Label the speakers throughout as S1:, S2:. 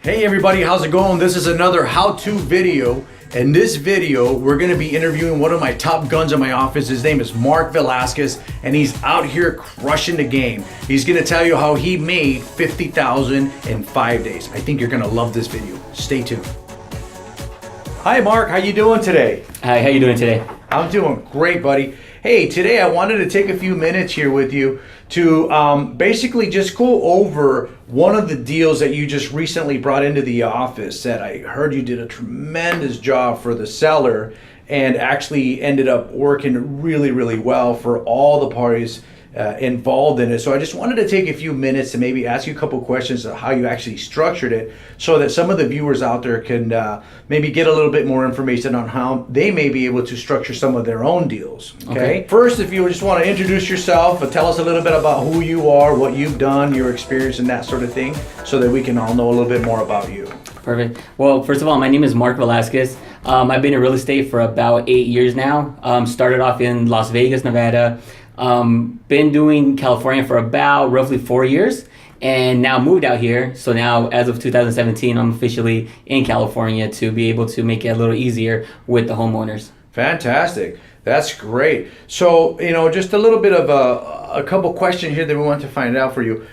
S1: Hey everybody, how's it going? This is another how-to video. In this video, we're gonna be interviewing one of my top guns in my office. His name is Mark Velasquez, and he's out here crushing the game. He's gonna tell you how he made $50,000 in 5 days. I think you're gonna love this video. Stay tuned. Hi Mark, how you doing today?
S2: Hi, how you doing today?
S1: I'm doing great, buddy. Hey, today I wanted to take a few minutes here with you to basically just go over one of the deals that you just recently brought into the office that I heard you did a tremendous job for the seller and actually ended up working really, really well for all the parties involved in it. So I just wanted to take a few minutes to maybe ask you a couple questions of how you actually structured it so that some of the viewers out there can maybe get a little bit more information on how they may be able to structure some of their own deals. Okay. First, if you just want to introduce yourself, tell us a little bit about who you are, what you've done, your experience and that sort of thing, so that we can all know a little bit more about you.
S2: Perfect. Well, first of all, my name is Mark Velasquez. I've been in real estate for about 8 years now. Started off in Las Vegas, Nevada. Been doing California for about roughly 4 years and now moved out here. So now as of 2017, I'm officially in California to be able to make it a little easier with the homeowners.
S1: Fantastic. That's great. So, just a little bit of a couple questions here that we want to find out for you.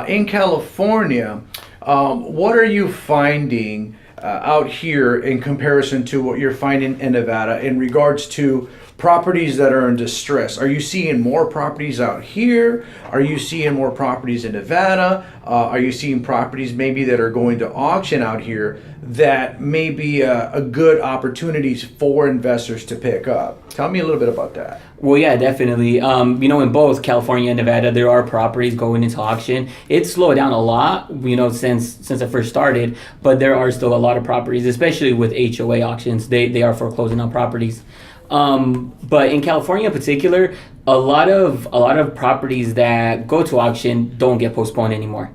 S1: In California, what are you finding out here in comparison to what you're finding in Nevada in regards to properties that are in distress? Are you seeing more properties out here? Are you seeing more properties in Nevada? Are you seeing properties maybe that are going to auction out here that may be a good opportunities for investors to pick up? Tell me a little bit about that.
S2: Well, yeah, definitely. In both California and Nevada, there are properties going into auction. It's slowed down a lot, since I first started, but there are still a lot of properties, especially with HOA auctions. They are foreclosing on properties. But in California in particular, a lot of properties that go to auction don't get postponed anymore.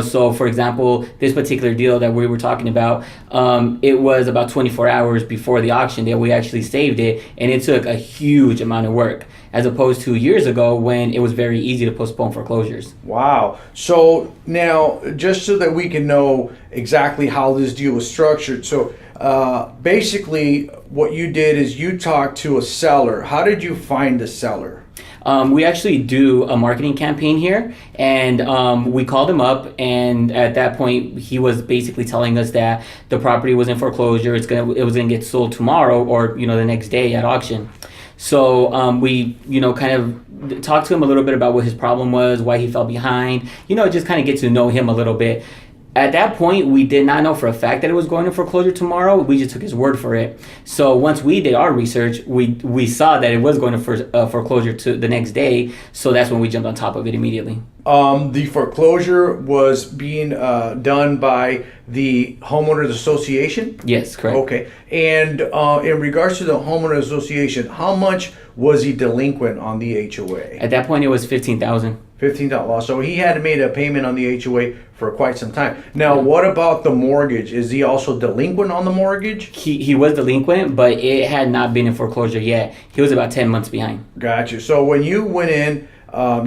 S2: So for example, this particular deal that we were talking about, it was about 24 hours before the auction that we actually saved it, and it took a huge amount of work, as opposed to years ago when it was very easy to postpone foreclosures.
S1: Wow. So now, just so that we can know exactly how this deal was structured, so basically what you did is you talked to a seller. How did you find the seller?
S2: We actually do a marketing campaign here, and we called him up, and at that point he was basically telling us that the property was in foreclosure. It was gonna get sold tomorrow or the next day at auction. So we kind of talked to him a little bit about what his problem was, why he fell behind, just kind of get to know him a little bit. At that point, we did not know for a fact that it was going to foreclosure tomorrow. We just took his word for it. So once we did our research, we saw that it was going to foreclosure to the next day. So that's when we jumped on top of it immediately.
S1: The foreclosure was being done by the homeowners association?
S2: Yes, correct.
S1: Okay. And in regards to the homeowners association, how much was he delinquent on the HOA?
S2: At that point, it was $15,000.
S1: $15,000. So he had made a payment on the HOA for quite some time. Now, what about the mortgage? Is he also delinquent on the mortgage?
S2: He was delinquent, but it had not been in foreclosure yet. He was about 10 months behind.
S1: Gotcha. So when you went in,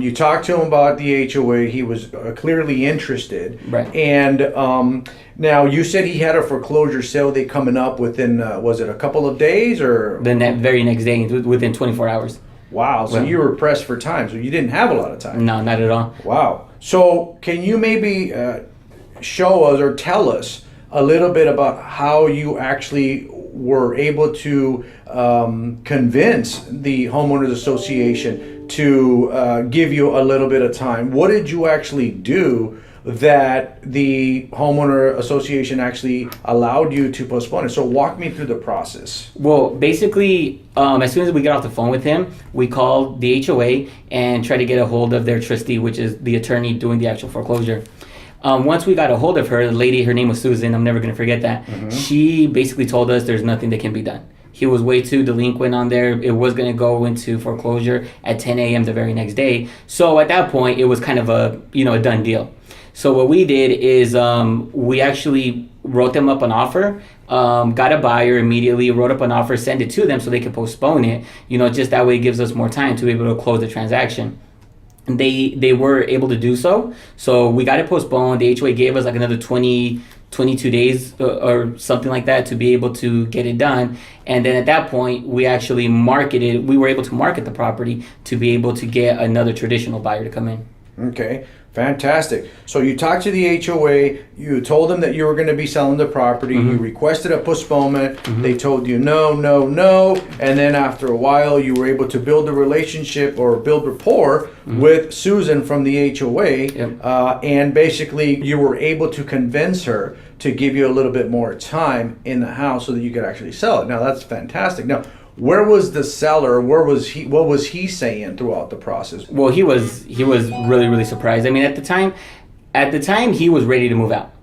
S1: you talked to him about the HOA. He was clearly interested.
S2: Right.
S1: And now you said he had a foreclosure sale day coming up within, was it a couple of days or?
S2: The very next day, within 24 hours.
S1: Wow. So you were pressed for time. So you didn't have a lot of time.
S2: No, not at all.
S1: Wow. So can you maybe show us or tell us a little bit about how you actually were able to convince the homeowners association to give you a little bit of time? What did you actually do that the homeowner association actually allowed you to postpone it? So walk me through the process.
S2: Well, basically, as soon as we got off the phone with him, we called the HOA and tried to get a hold of their trustee, which is the attorney doing the actual foreclosure. Once we got a hold of her, the lady, her name was Susan, I'm never going to forget that. Mm-hmm. She basically told us there's nothing that can be done. He was way too delinquent on there. It was going to go into foreclosure at 10 a.m. the very next day. So at that point, it was kind of a done deal. So what we did is we actually wrote them up an offer, got a buyer immediately, wrote up an offer, sent it to them so they could postpone it. Just that way it gives us more time to be able to close the transaction. And they were able to do so. So we got it postponed. The HOA gave us like another 20 22 days or something like that to be able to get it done. And then at that point, we were able to market the property to be able to get another traditional buyer to come in.
S1: Okay, fantastic. So you talked to the HOA, you told them that you were going to be selling the property, you requested a postponement, they told you no, no, no, and then after a while you were able to build a relationship or build rapport with Susan from the HOA, and basically you were able to convince her to give you a little bit more time in the house so that you could actually sell it. Now that's fantastic. Now, where was the seller? Where was he? What was he saying throughout the process?
S2: Well, he was really, really surprised. I mean, at the time he was ready to move out.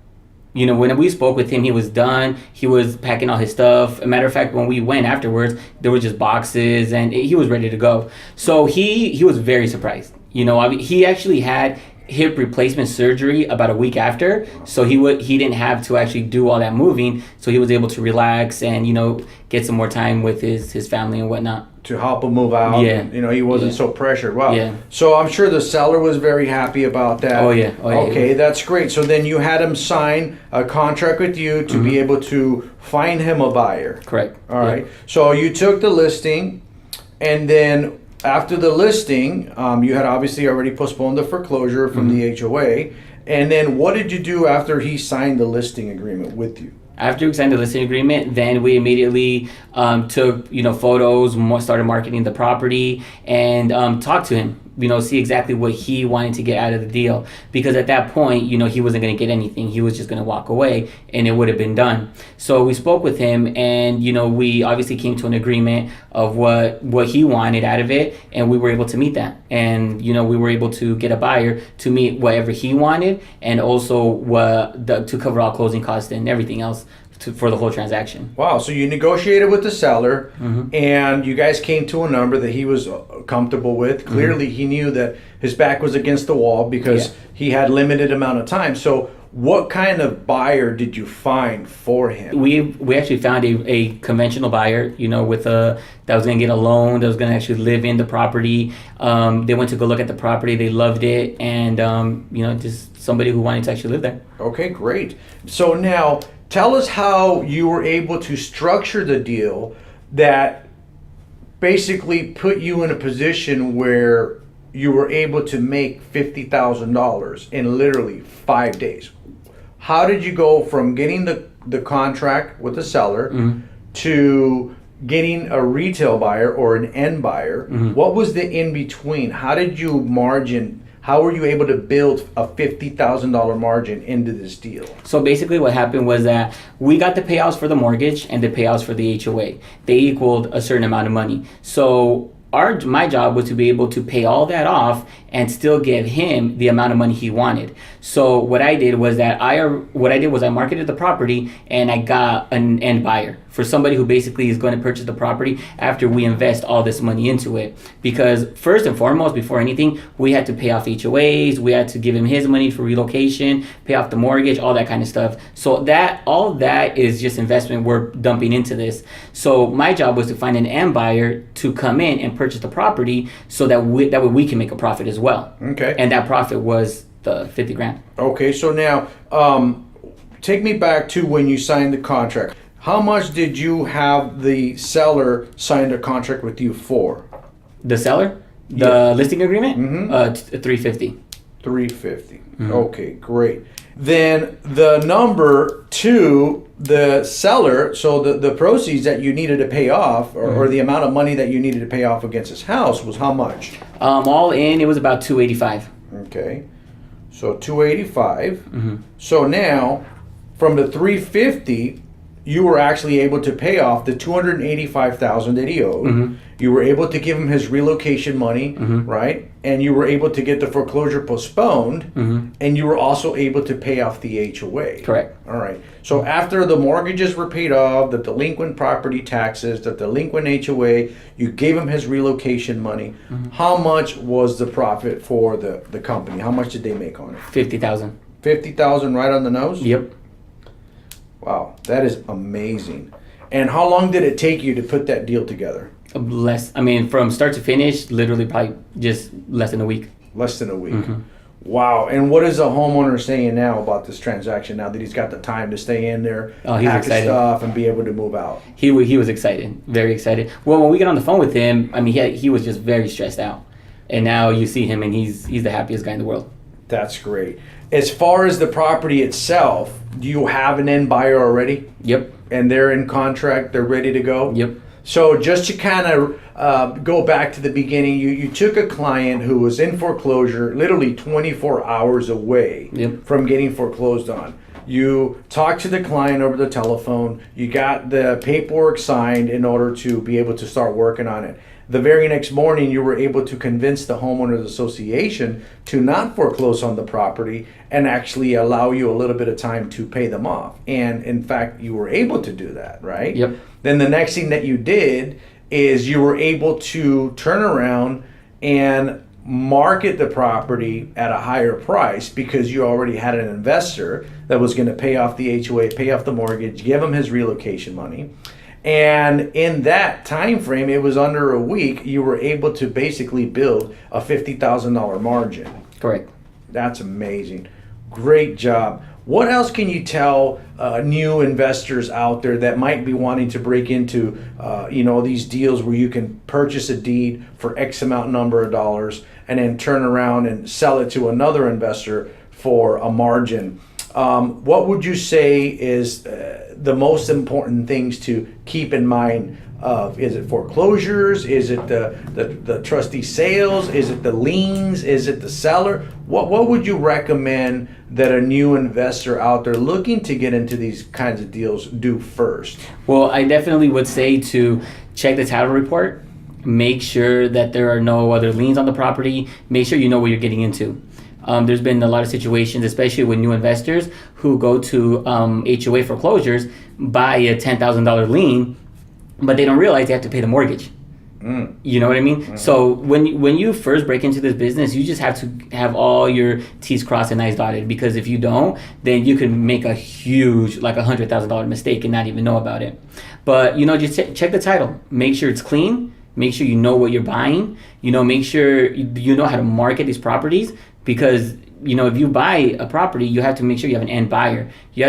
S2: You know, when we spoke with him, he was done. He was packing all his stuff. A matter of fact, when we went afterwards, there were just boxes, and he was ready to go. So he was very surprised. You know, he actually had hip replacement surgery about a week after, so he didn't have to actually do all that moving, so he was able to relax and, you know, get some more time with his family and whatnot.
S1: To help him move out.
S2: Yeah.
S1: And, you know, he wasn't so pressured. Wow.
S2: Yeah.
S1: So I'm sure the seller was very happy about that.
S2: Oh yeah.
S1: Okay, that's great. So then you had him sign a contract with you to be able to find him a buyer.
S2: Correct.
S1: All right. So you took the listing, and then after the listing, you had obviously already postponed the foreclosure from the HOA. And then what did you do after he signed the listing agreement with you?
S2: After we signed the listing agreement, then we immediately took, you know, photos, started marketing the property, and talked to him. You know, see exactly what he wanted to get out of the deal. Because at that point, you know, he wasn't going to get anything. He was just going to walk away, and it would have been done. So we spoke with him, and, you know, we obviously came to an agreement of what he wanted out of it, and we were able to meet that. And, you know, we were able to get a buyer to meet whatever he wanted, and also to cover all closing costs and everything else for the whole transaction.
S1: Wow, so you negotiated with the seller, and you guys came to a number that he was comfortable with. Clearly, he knew that his back was against the wall because he had limited amount of time. So what kind of buyer did you find for him?
S2: We actually found a conventional buyer, you know, with that was going to get a loan, that was going to actually live in the property. They went to go look at the property, they loved it, and you know, just somebody who wanted to actually live there.
S1: Okay, great. So now, tell us how you were able to structure the deal that basically put you in a position where you were able to make $50,000 in literally 5 days. How did you go from getting the contract with the seller to getting a retail buyer or an end buyer? What was the in between? How did you margin? How were you able to build a $50,000 margin into this deal?
S2: So basically what happened was that we got the payouts for the mortgage and the payouts for the HOA. They equaled a certain amount of money. So my job was to be able to pay all that off and still give him the amount of money he wanted. So what I did was I marketed the property, and I got an end buyer for somebody who basically is going to purchase the property after we invest all this money into it. Because first and foremost, before anything, we had to pay off HOAs, we had to give him his money for relocation, pay off the mortgage, all that kind of stuff. So all that is just investment we're dumping into this. So my job was to find an end buyer to come in and purchase the property so that way we can make a profit as well.
S1: Okay.
S2: And that profit was the 50 grand.
S1: Okay, so now take me back to when you signed the contract. How much did you have the seller sign a contract with you for?
S2: The seller? The listing agreement? 350.
S1: 350. Okay, great. Then the number to the seller, so the proceeds that you needed to pay off, or the amount of money that you needed to pay off against his house, was how much?
S2: All in, it was about 285.
S1: Okay, so 285. So now, from the 350, you were actually able to pay off the 285,000 that he owed. You were able to give him his relocation money, right? And you were able to get the foreclosure postponed, and you were also able to pay off the HOA.
S2: Correct.
S1: All right. So after the mortgages were paid off, the delinquent property taxes, the delinquent HOA, you gave him his relocation money. How much was the profit for the company? How much did they make on it?
S2: 50,000.
S1: 50,000 right on the nose?
S2: Yep.
S1: Wow, that is amazing. And how long did it take you to put that deal together?
S2: From start to finish, literally probably just less than a week.
S1: Less than a week. Wow. And what is the homeowner saying now about this transaction now that he's got the time to stay in there,
S2: Oh, he's
S1: pack his
S2: excited.
S1: stuff, and be able to move out?
S2: He was excited, very excited. Well, when we get on the phone with him, I mean, he was just very stressed out, and now you see him, and he's the happiest guy in the world.
S1: That's great. As far as the property itself, do you have an end buyer already?
S2: Yep.
S1: And they're in contract, they're ready to go?
S2: Yep.
S1: So just to kind of go back to the beginning, you took a client who was in foreclosure, literally 24 hours away
S2: Yep.
S1: from getting foreclosed on. You talked to the client over the telephone. You got the paperwork signed in order to be able to start working on it. The very next morning, you were able to convince the homeowners association to not foreclose on the property and actually allow you a little bit of time to pay them off. And in fact, you were able to do that, right?
S2: Yep.
S1: Then the next thing that you did is you were able to turn around and market the property at a higher price because you already had an investor that was going to pay off the HOA, pay off the mortgage, give him his relocation money. And in that time frame, it was under a week, you were able to basically build a $50,000 margin.
S2: Correct.
S1: That's amazing. Great job. What else can you tell new investors out there that might be wanting to break into, these deals where you can purchase a deed for X amount number of dollars and then turn around and sell it to another investor for a margin? What would you say is the most important things to keep in mind? Is it foreclosures? Is it the trustee sales? Is it the liens? Is it the seller? What would you recommend that a new investor out there looking to get into these kinds of deals do first?
S2: Well, I definitely would say to check the title report. Make sure that there are no other liens on the property. Make sure you know what you're getting into. There's been a lot of situations, especially with new investors who go to HOA foreclosures, buy a $10,000 lien, but they don't realize they have to pay the mortgage. You know what I mean? Mm-hmm. So when you first break into this business, you just have to have all your T's crossed and I's dotted, because if you don't, then you can make a huge, like $100,000 mistake and not even know about it. But, just check the title. Make sure it's clean. Make sure you know what you're buying. Make sure you know how to market these properties, because if you buy a property, you have to make sure you have an end buyer. You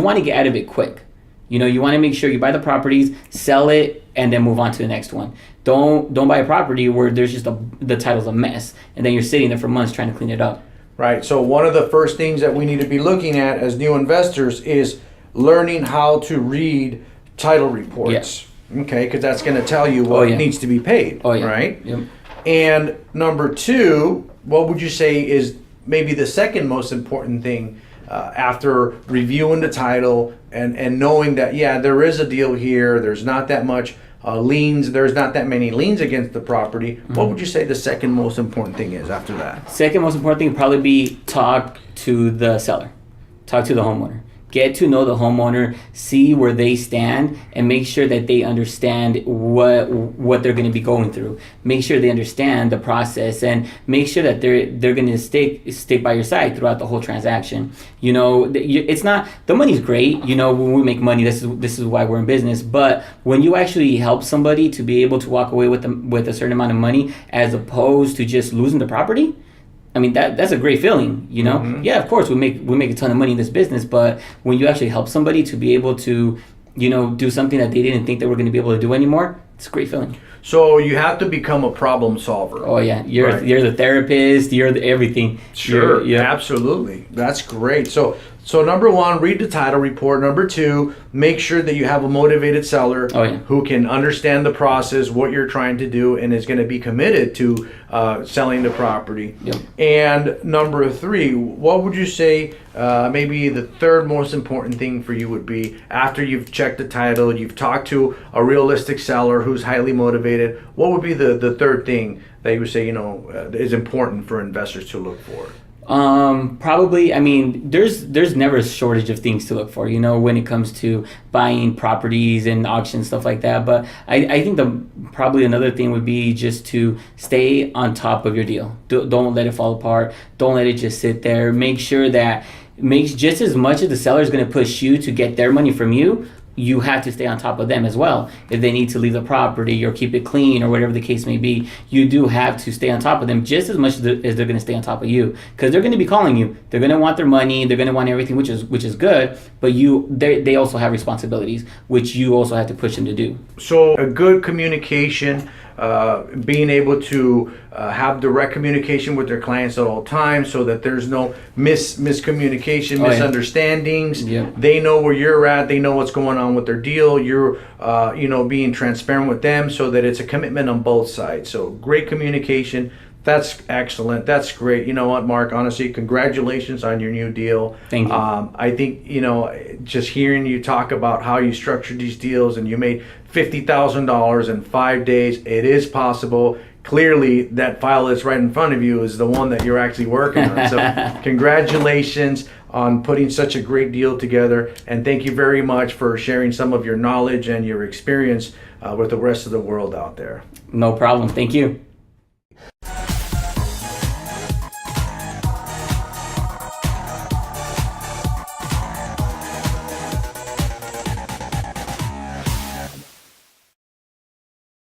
S2: want to get out of it quick. You want to make sure you buy the properties, sell it, and then move on to the next one. Don't buy a property where there's just the title's a mess, and then you're sitting there for months trying to clean it up.
S1: Right. So one of the first things that we need to be looking at as new investors is learning how to read title reports.
S2: Yeah.
S1: Okay, because that's going to tell you what needs to be paid.
S2: Oh, yeah.
S1: Right.
S2: Yep.
S1: And number two, what would you say is maybe the second most important thing after reviewing the title and knowing that, there is a deal here, there's not that much liens, there's not that many liens against the property. Mm-hmm. What would you say the second most important thing is after that?
S2: Second most important thing would probably be talk to the seller, talk to the homeowner. Get to know the homeowner, see where they stand, and make sure that they understand what they're going to be going through. Make sure they understand the process, and make sure that they're going to stick by your side throughout the whole transaction. It's not, the money's great. When we make money, this is why we're in business. But when you actually help somebody to be able to walk away with a certain amount of money, as opposed to just losing the property, I mean, that's a great feeling, Mm-hmm. Yeah, of course we make a ton of money in this business, but when you actually help somebody to be able to, do something that they didn't think they were going to be able to do anymore, it's a great feeling.
S1: So you have to become a problem solver.
S2: Oh yeah, you're the therapist, you're the everything.
S1: Sure, absolutely. That's great. So number one, read the title report. Number two, make sure that you have a motivated seller who can understand the process, what you're trying to do, and is going to be committed to selling the property.
S2: Yep.
S1: And number three, what would you say maybe the third most important thing for you would be after you've checked the title, you've talked to a realistic seller who's highly motivated, what would be the third thing that you would say, is important for investors to look for?
S2: Probably, I mean, there's never a shortage of things to look for, when it comes to buying properties and auctions, stuff like that. But I think probably another thing would be just to stay on top of your deal. Don't let it fall apart. Don't let it just sit there. Make sure that just as much as the seller is going to push you to get their money from you, you have to stay on top of them as well. If they need to leave the property or keep it clean or whatever the case may be, you do have to stay on top of them just as much as they're going to stay on top of you, because they're going to be calling you. They're going to want their money. They're going to want everything, which is good. But they also have responsibilities, which you also have to push them to do.
S1: So a good communication, being able to have direct communication with their clients at all times, so that there's no miscommunication,
S2: Oh, yeah.
S1: misunderstandings.
S2: Yep.
S1: They know where you're at. They know what's going on with their deal. You're, being transparent with them, so that it's a commitment on both sides. So great communication. That's excellent. That's great. You know what, Mark? Honestly, congratulations on your new deal.
S2: Thank you.
S1: I think, just hearing you talk about how you structured these deals and you made $50,000 in 5 days, it is possible. Clearly, that file that's right in front of you is the one that you're actually working on. So congratulations on putting such a great deal together. And thank you very much for sharing some of your knowledge and your experience with the rest of the world out there.
S2: No problem. Thank you.